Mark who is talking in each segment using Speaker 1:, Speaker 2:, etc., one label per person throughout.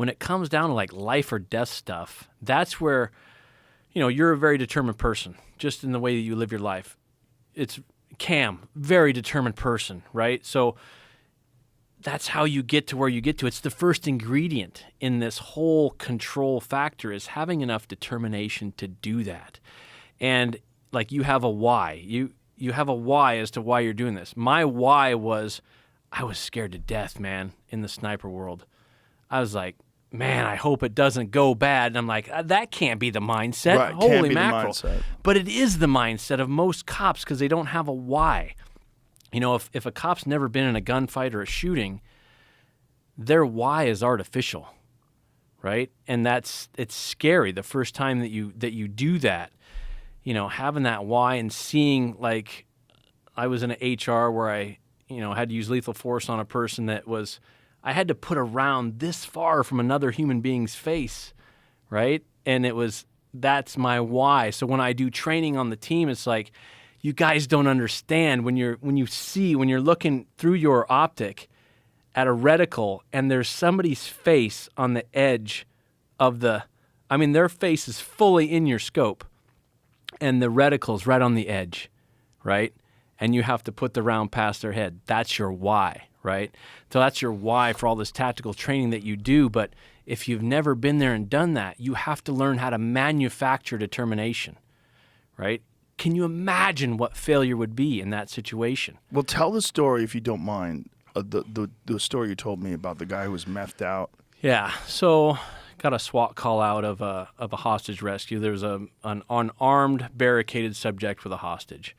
Speaker 1: when it comes down to like life or death stuff, that's where, you're a very determined person, just in the way that you live your life. It's Cam, very determined person, right? So that's how you get to where you get to. It's the first ingredient in this whole control factor, is having enough determination to do that. And like, you have a why. You have a why as to why you're doing this. My why was, I was scared to death, man, in the sniper world. I was like, man, I hope it doesn't go bad. And I'm like, that can't be the mindset.
Speaker 2: Right,
Speaker 1: Holy
Speaker 2: can't be
Speaker 1: mackerel.
Speaker 2: the mindset.
Speaker 1: But it is the mindset of most cops, because they don't have a why. If a cop's never been in a gunfight or a shooting, their why is artificial, right? And it's scary the first time that you do that. Having that why and seeing, like, I was in an HR where I, had to use lethal force on a person that was, I had to put a round this far from another human being's face, right? And that's my why. So when I do training on the team, it's like, you guys don't understand when you're looking through your optic at a reticle and there's somebody's face on the edge of their face is fully in your scope and the reticle's right on the edge, right? And you have to put the round past their head. That's your why, right? So that's your why for all this tactical training that you do. But if you've never been there and done that, you have to learn how to manufacture determination, right? Can you imagine what failure would be in that situation?
Speaker 2: Well, tell the story, if you don't mind, the story you told me about the guy who was methed out.
Speaker 1: Yeah, so got a SWAT call out of a hostage rescue. There was an unarmed, barricaded subject with a hostage.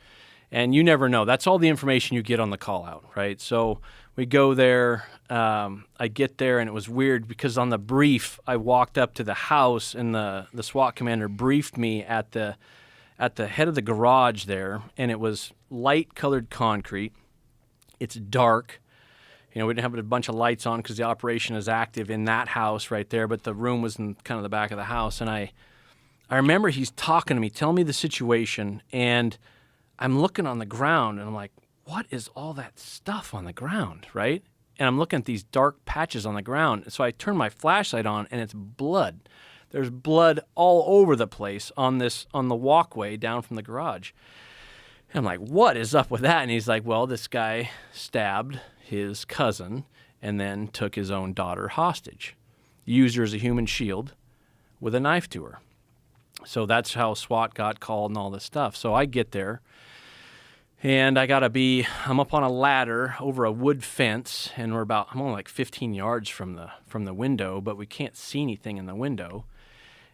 Speaker 1: And you never know. That's all the information you get on the call out, right? So we go there. I get there, and it was weird because on the brief, I walked up to the house, and the SWAT commander briefed me at the head of the garage there, and it was light-colored concrete. It's dark. We didn't have a bunch of lights on because the operation is active in that house right there, but the room was in kind of the back of the house. And I remember he's talking to me, telling me the situation, and I'm looking on the ground, and I'm like, what is all that stuff on the ground, right? And I'm looking at these dark patches on the ground. So I turn my flashlight on, and it's blood. There's blood all over the place on the walkway down from the garage. And I'm like, what is up with that? And he's like, well, this guy stabbed his cousin and then took his own daughter hostage, used her as a human shield with a knife to her. So that's how SWAT got called and all this stuff. So I get there, and I'm up on a ladder over a wood fence, and I'm only like 15 yards from the window, but we can't see anything in the window.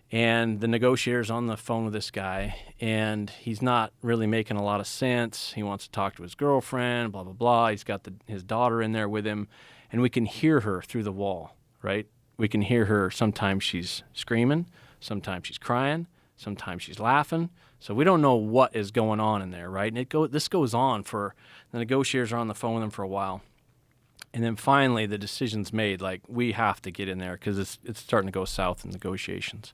Speaker 1: And the negotiator's on the phone with this guy, and he's not really making a lot of sense. He wants to talk to his girlfriend, blah, blah, blah. He's got his daughter in there with him, and we can hear her through the wall, right? We can hear her. Sometimes she's screaming, sometimes she's crying, sometimes she's laughing. So we don't know what is going on in there, right? And this goes on for, the negotiators are on the phone with him for a while. And then finally the decision's made, like, we have to get in there because it's starting to go south in negotiations.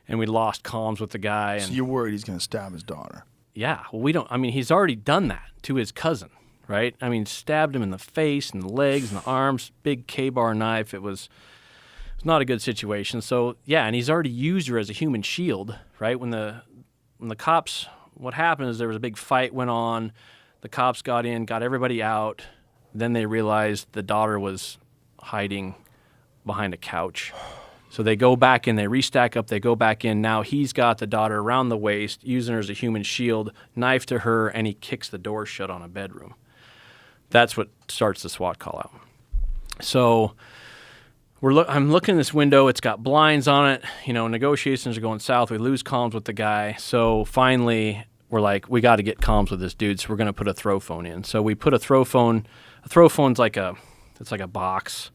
Speaker 1: And we lost comms with the guy.
Speaker 2: So you're worried he's going to stab his daughter?
Speaker 1: Yeah. Well, he's already done that to his cousin, right? Stabbed him in the face and the legs and the arms, big K-bar knife. It was not a good situation. So, yeah, and he's already used her as a human shield, right? When the cops, what happened is there was a big fight went on. The cops got in, got everybody out. Then they realized the daughter was hiding behind a couch. So they go back in, they restack up, they go back in. Now he's got the daughter around the waist, using her as a human shield, knife to her, and he kicks the door shut on a bedroom. That's what starts the SWAT call out. So I'm looking in this window. It's got blinds on it. Negotiations are going south. We lose comms with the guy. So finally, we're like, we got to get comms with this dude. So we're going to put a throw phone in. So we put a throw phone. A throw phone's it's like a box.